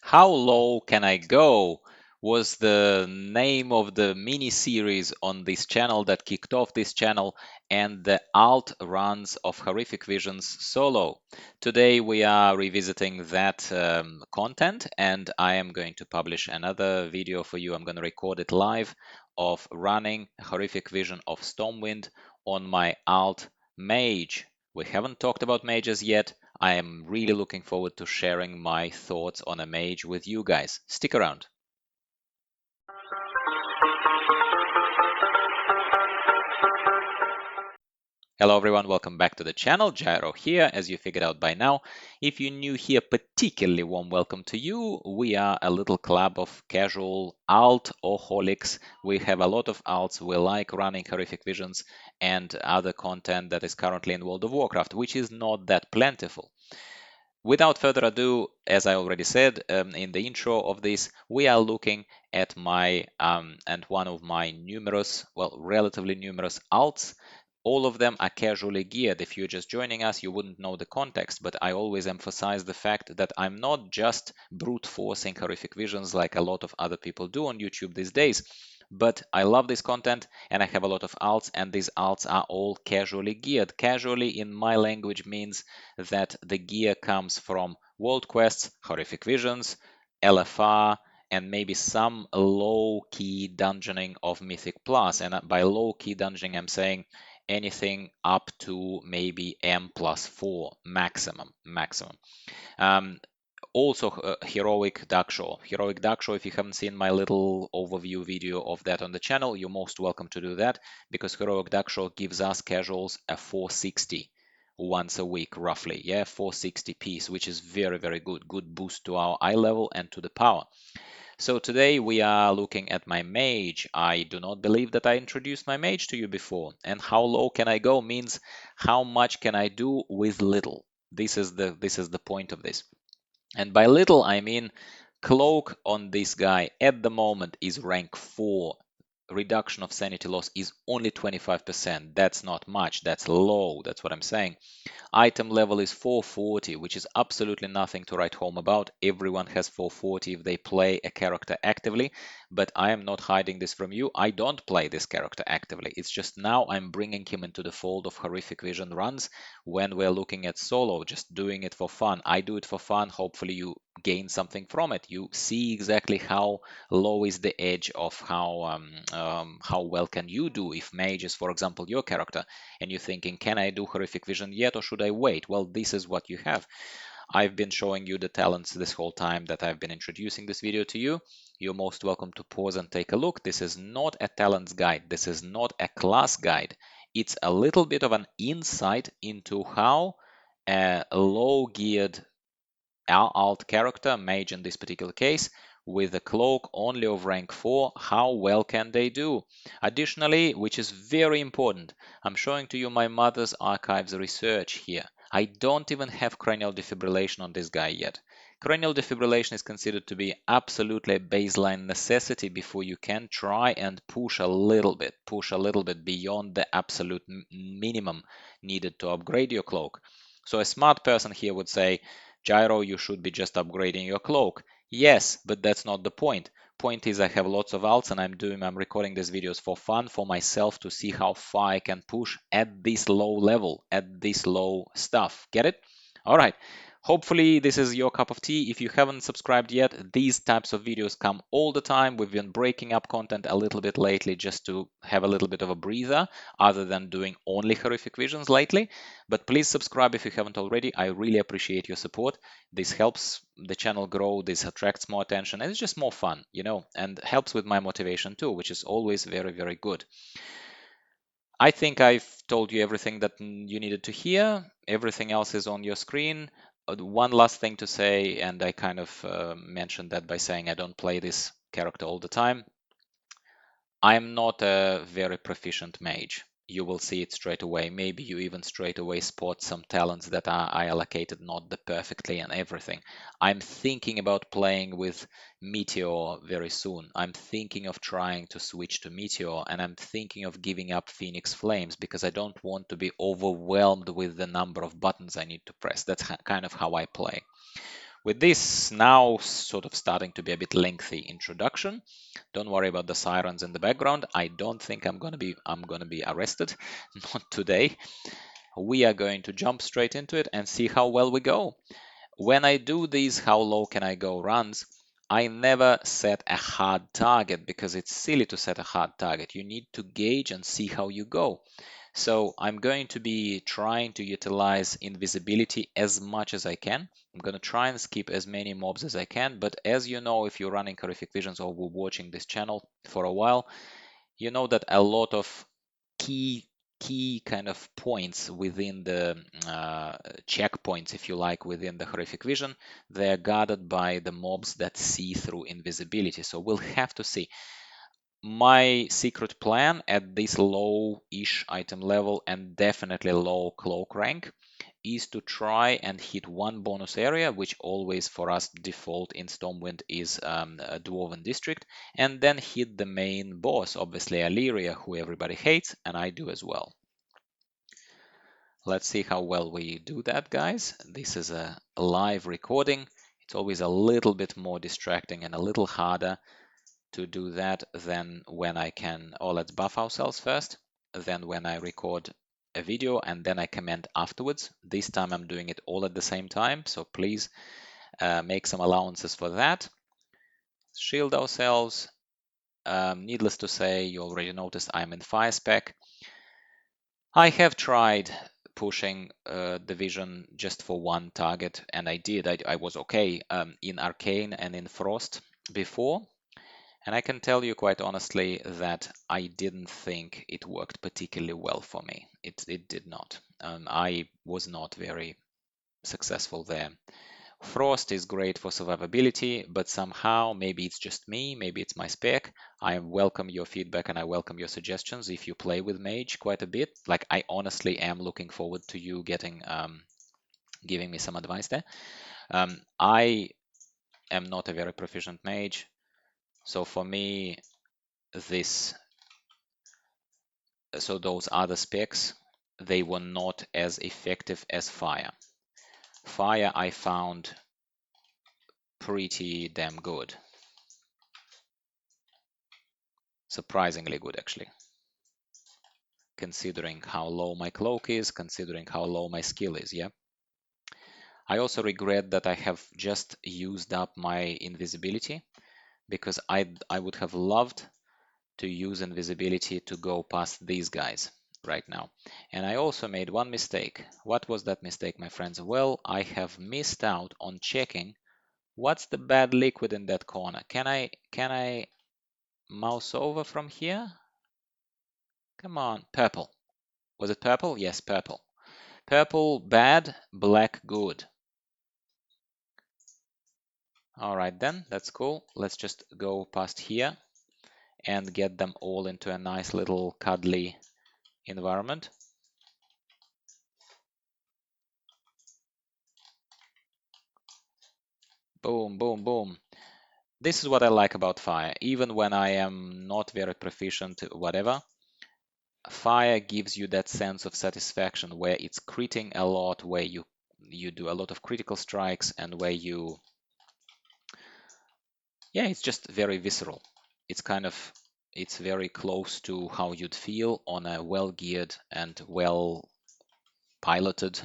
How Low Can I Go was the name of the mini series on this channel that kicked off this channel and the alt runs of Horrific Visions solo. Today we are revisiting that content, and I am going to publish another video for you. I'm going to record it live of running Horrific Vision of Stormwind on my alt mage. We haven't talked about mages yet. I am really looking forward to sharing my thoughts on a mage with you guys. Stick around. Hello everyone, welcome back to the channel. Gyro here, as you figured out by now. If you're new here, particularly warm welcome to you. We are a little club of casual alt-oholics. We have a lot of alts. We like running Horrific Visions and other content that is currently in World of Warcraft, which is not that plentiful. Without further ado, as I already said in the intro of this, we are looking at my and one of my numerous, well, relatively numerous alts. All of them are casually geared. If you're just joining us, you wouldn't know the context, but I always emphasize the fact that I'm not just brute forcing Horrific Visions like a lot of other people do on YouTube these days. But I love this content and I have a lot of alts, and these alts are all casually geared. Casually in my language means that the gear comes from world quests, Horrific Visions, LFR, and maybe some low-key dungeoning of Mythic Plus. And by low-key dungeoning, I'm saying anything up to maybe M+4 maximum. Also, Heroic Dakshaw. Heroic Dakshaw, if you haven't seen my little overview video of that on the channel, you're most welcome to do that, because Heroic Dakshaw gives us casuals a 460 once a week, roughly. Yeah, 460 piece, which is very, very good. Good boost to our eye level and to the power. So today we are looking at my mage. I do not believe that I introduced my mage to you before. And how low can I go means how much can I do with little. This is the point of this. And by little, I mean cloak on this guy at the moment is rank 4. Reduction of sanity loss is only 25%. That's not much. That's low. That's what I'm saying. Item level is 440, which is absolutely nothing to write home about. Everyone has 440 if they play a character actively, but I am not hiding this from you. I don't play this character actively. It's just now I'm bringing him into the fold of Horrific Vision runs when we're looking at solo, just doing it for fun. I do it for fun. Hopefully you gain something from it. You see exactly how low is the edge of how well can you do if mage is, for example, your character, and you're thinking, can I do Horrific Vision yet or should I wait? Well, this is what you have. I've been showing you the talents this whole time that I've been introducing this video to you. You're most welcome to pause and take a look. This is not a talents guide. This is not a class guide. It's a little bit of an insight into how a low-geared alt character, mage in this particular case, with a cloak only of rank 4, how well can they do? Additionally, which is very important, I'm showing to you my mother's archives research here. I don't even have cranial defibrillation on this guy yet. Cranial defibrillation is considered to be absolutely a baseline necessity before you can try and push a little bit beyond the absolute minimum needed to upgrade your cloak. So a smart person here would say, Gyro, you should be just upgrading your cloak. Yes, but that's not the point. Point is I have lots of alts and I'm recording these videos for fun, for myself, to see how far I can push at this low level, at this low stuff. Get it? All right. Hopefully this is your cup of tea. If you haven't subscribed yet, these types of videos come all the time. We've been breaking up content a little bit lately just to have a little bit of a breather, other than doing only Horrific Visions lately. But please subscribe if you haven't already. I really appreciate your support. This helps the channel grow, this attracts more attention, and it's just more fun, and helps with my motivation too, which is always very, very good. I think I've told you everything that you needed to hear. Everything else is on your screen. One last thing to say, and I kind of mentioned that by saying I don't play this character all the time. I'm not a very proficient mage. You will see it straight away. Maybe you even straight away spot some talents that I allocated not the perfectly and everything. I'm thinking about playing with Meteor very soon. I'm thinking of trying to switch to Meteor, and I'm thinking of giving up Phoenix Flames because I don't want to be overwhelmed with the number of buttons I need to press. That's kind of how I play. With this now sort of starting to be a bit lengthy introduction, don't worry about the sirens in the background. I don't think I'm gonna be arrested, not today. We are going to jump straight into it and see how well we go. When I do these how low can I go runs, I never set a hard target because it's silly to set a hard target. You need to gauge and see how you go. So I'm going to be trying to utilize invisibility as much as I can. I'm going to try and skip as many mobs as I can, but as you know, if you're running Horrific Visions or were watching this channel for a while, you know that a lot of key kind of points within the checkpoints, if you like, within the Horrific Vision, they're guarded by the mobs that see through invisibility. So we'll have to see. My secret plan at this low-ish item level and definitely low cloak rank is to try and hit one bonus area, which always for us default in Stormwind is a Dwarven District, and then hit the main boss, obviously Illyria, who everybody hates, and I do as well. Let's see how well we do that, guys. This is a live recording. It's always a little bit more distracting and a little harder to do that than when I can, or let's buff ourselves first, than when I record a video and then I comment afterwards. This time I'm doing it all at the same time, so please make some allowances for that. Shield ourselves. Needless to say, you already noticed I'm in fire spec. I have tried pushing the vision just for one target, and I did. I was okay in Arcane and in Frost before. And I can tell you quite honestly that I didn't think it worked particularly well for me. It did not. I was not very successful there. Frost is great for survivability, but somehow, maybe it's just me, maybe it's my spec. I welcome your feedback and I welcome your suggestions if you play with Mage quite a bit. Like, I honestly am looking forward to you giving me some advice there. I am not a very proficient Mage, so for me, those other specs, they were not as effective as fire. Fire I found pretty damn good. Surprisingly good, actually. Considering how low my cloak is, considering how low my skill is, yeah? I also regret that I have just used up my invisibility, because I would have loved to use invisibility to go past these guys right now. And I also made one mistake. What was that mistake, my friends? Well, I have missed out on checking what's the bad liquid in that corner. Can I mouse over from here? Come on, purple. Was it purple? Yes, purple. Purple bad, black good. All right then, that's cool. Let's just go past here and get them all into a nice little cuddly environment. Boom, boom, boom. This is what I like about fire. Even when I am not very proficient, whatever, fire gives you that sense of satisfaction where it's critting a lot, where you do a lot of critical strikes, and where it's just very visceral. It's very close to how you'd feel on a well-geared and well piloted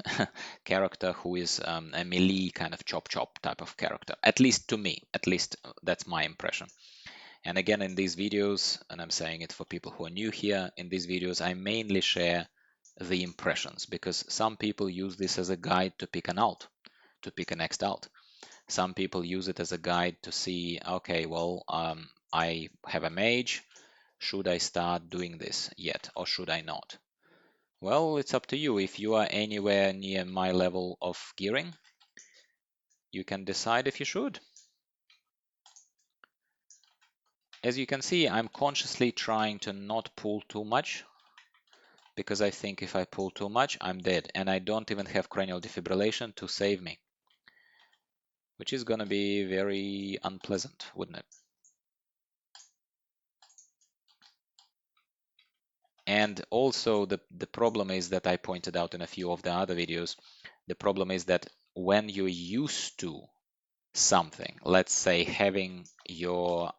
character who is a melee kind of chop type of character. At least to me, that's my impression. And again, in these videos, and I'm saying it for people who are new here, in these videos I mainly share the impressions, because some people use this as a guide to pick to pick a next alt. Some people use it as a guide to see, okay, well, I have a mage, should I start doing this yet, or should I not? Well, it's up to you. If you are anywhere near my level of gearing, you can decide if you should. As you can see, I'm consciously trying to not pull too much, because I think if I pull too much, I'm dead, and I don't even have cranial defibrillation to save me, which is gonna be very unpleasant, wouldn't it? And also the problem is that I pointed out in a few of the other videos, the problem is that when you're used to something. Let's say having your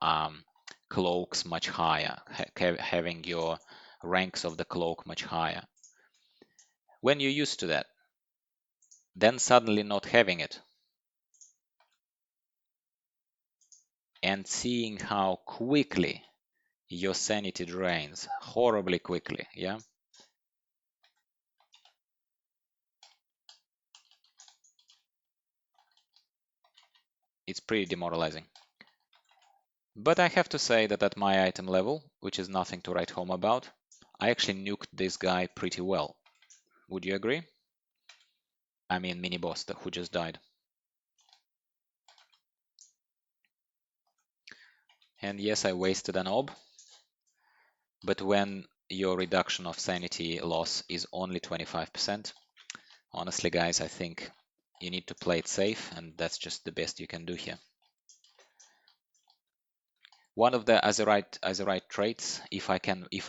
cloaks much higher, having your ranks of the cloak much higher. When you're used to that, then suddenly not having it and seeing how quickly your sanity drains, horribly quickly, yeah? It's pretty demoralizing. But I have to say that at my item level, which is nothing to write home about, I actually nuked this guy pretty well. Would you agree? I mean mini-boss who just died. And yes, I wasted an orb, but when your reduction of sanity loss is only 25%, honestly guys, I think you need to play it safe, and that's just the best you can do here. One of the Azerite traits, if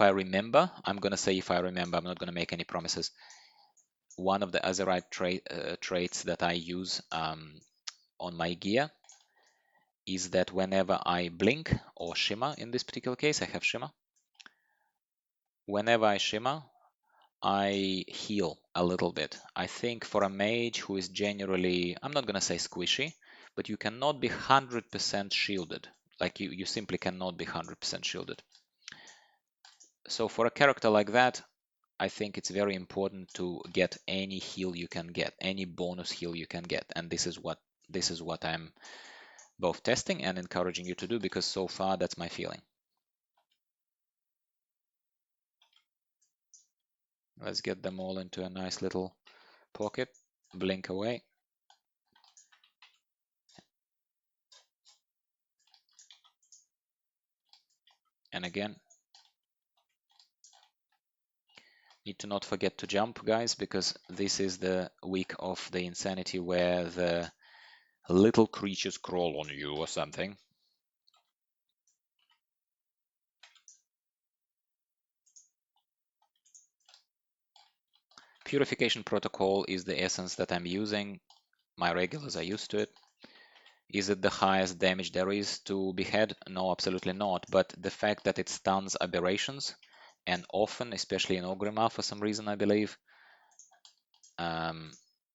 I remember, I'm gonna say if I remember, I'm not gonna make any promises. One of the Azerite traits that I use on my gear is that whenever I blink or shimmer, in this particular case, I have shimmer. Whenever I shimmer, I heal a little bit. I think for a mage who is generally, I'm not gonna say squishy, but you cannot be 100% shielded. Like you simply cannot be 100% shielded. So for a character like that, I think it's very important to get any heal you can get, any bonus heal you can get, and this is what I'm both testing and encouraging you to do, because so far that's my feeling. Let's get them all into a nice little pocket, blink away. And again, need to not forget to jump, guys, because this is the week of the insanity where the little creatures crawl on you or something. Purification protocol is the essence that I'm using. My regulars are used to it. Is it the highest damage there is to be had? No, absolutely not. But the fact that it stuns aberrations, and often, especially in Orgrimmar for some reason, I believe,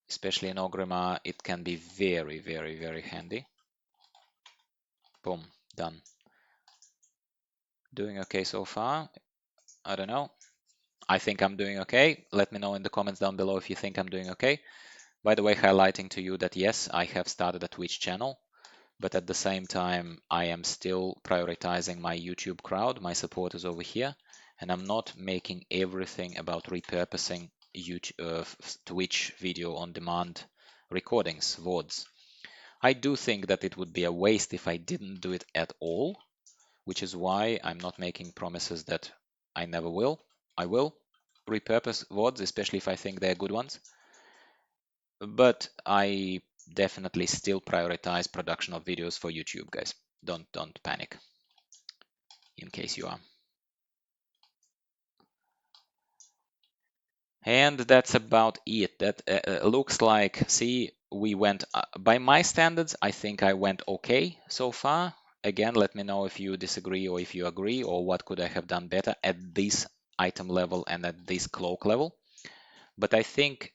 especially in Orgrimmar, it can be very, very, very handy. Boom, done. Doing okay so far? I don't know. I think I'm doing okay. Let me know in the comments down below if you think I'm doing okay. By the way, highlighting to you that yes, I have started a Twitch channel, but at the same time, I am still prioritizing my YouTube crowd, my supporters over here, and I'm not making everything about repurposing YouTube, Twitch video on demand recordings, VODs. I do think that it would be a waste if I didn't do it at all, which is why I'm not making promises that I never will. I will repurpose VODs, especially if I think they're good ones. But I definitely still prioritize production of videos for YouTube, guys. Don't panic, in case you are. And that's about it. That looks like, see, we went, by my standards, I think I went okay so far. Again, let me know if you disagree or if you agree, or what could I have done better at this item level and at this cloak level. But I think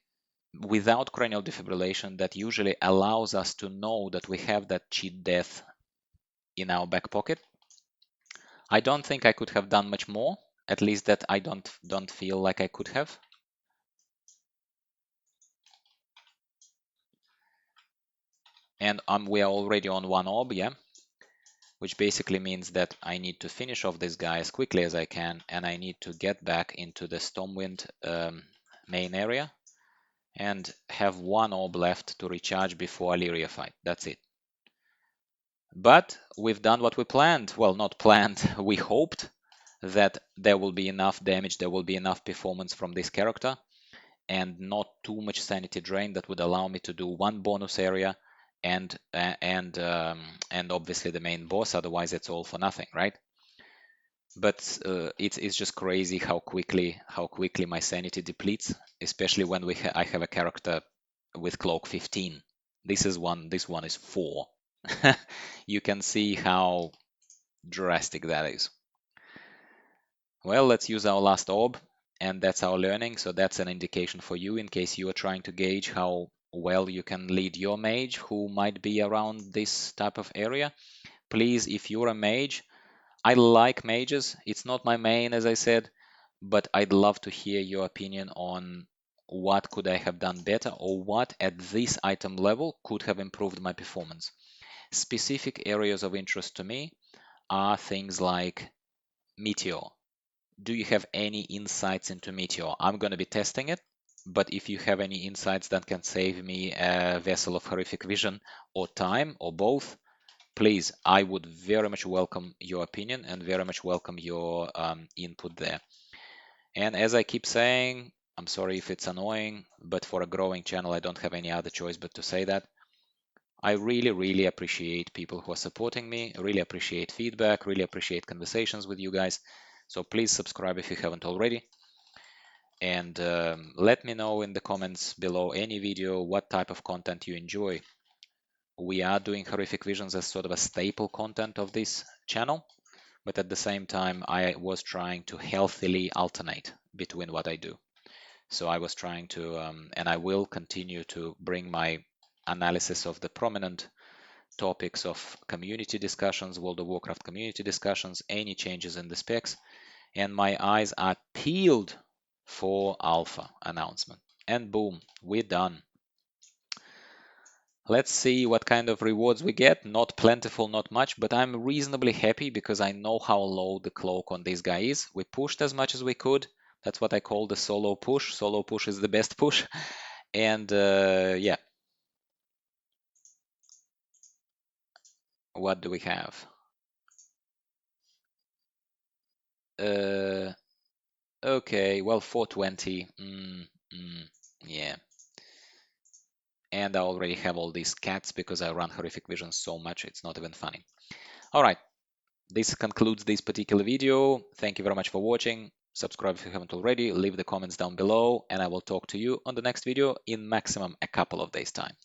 without cranial defibrillation, that usually allows us to know that we have that cheat death in our back pocket. I don't think I could have done much more, at least that I don't feel like I could have. And we are already on one orb, yeah, which basically means that I need to finish off this guy as quickly as I can, and I need to get back into the Stormwind main area and have one orb left to recharge before Illyria fight. That's it. But we've done what we planned. Well, not planned, we hoped that there will be enough damage, there will be enough performance from this character, and not too much sanity drain that would allow me to do one bonus area and obviously the main boss. Otherwise, it's all for nothing, right? But it's just crazy how quickly my sanity depletes, especially when I have a character with cloak 15. This one is 4. You can see how drastic that is. Well, let's use our last orb, and that's our learning. So that's an indication for you in case you are trying to gauge how well you can lead your mage who might be around this type of area. Please, if you're a mage, I like mages. It's not my main, as I said, but I'd love to hear your opinion on what could I have done better or what at this item level could have improved my performance. Specific areas of interest to me are things like Meteor. Do you have any insights into Meteor? I'm going to be testing it, but if you have any insights that can save me a vessel of Horrific Vision or time or both, please, I would very much welcome your opinion and very much welcome your input there. And as I keep saying, I'm sorry if it's annoying, but for a growing channel, I don't have any other choice but to say that. I really, really appreciate people who are supporting me, really appreciate feedback, really appreciate conversations with you guys. So please subscribe if you haven't already. And let me know in the comments below any video what type of content you enjoy. We are doing Horrific Visions as sort of a staple content of this channel, but at the same time, I was trying to healthily alternate between what I do. So I was trying to, and I will continue to bring my analysis of the prominent topics of community discussions, World of Warcraft community discussions, any changes in the specs, and my eyes are peeled for alpha announcement. And boom, we're done. Let's see what kind of rewards we get. Not plentiful, not much, but I'm reasonably happy because I know how low the cloak on this guy is. We pushed as much as we could. That's what I call the solo push. Solo push is the best push. And yeah. What do we have? Okay, well, 420. Yeah. And I already have all these cats because I run Horrific Vision so much, it's not even funny. All right, this concludes this particular video. Thank you very much for watching. Subscribe if you haven't already, leave the comments down below, and I will talk to you on the next video in maximum a couple of days' time.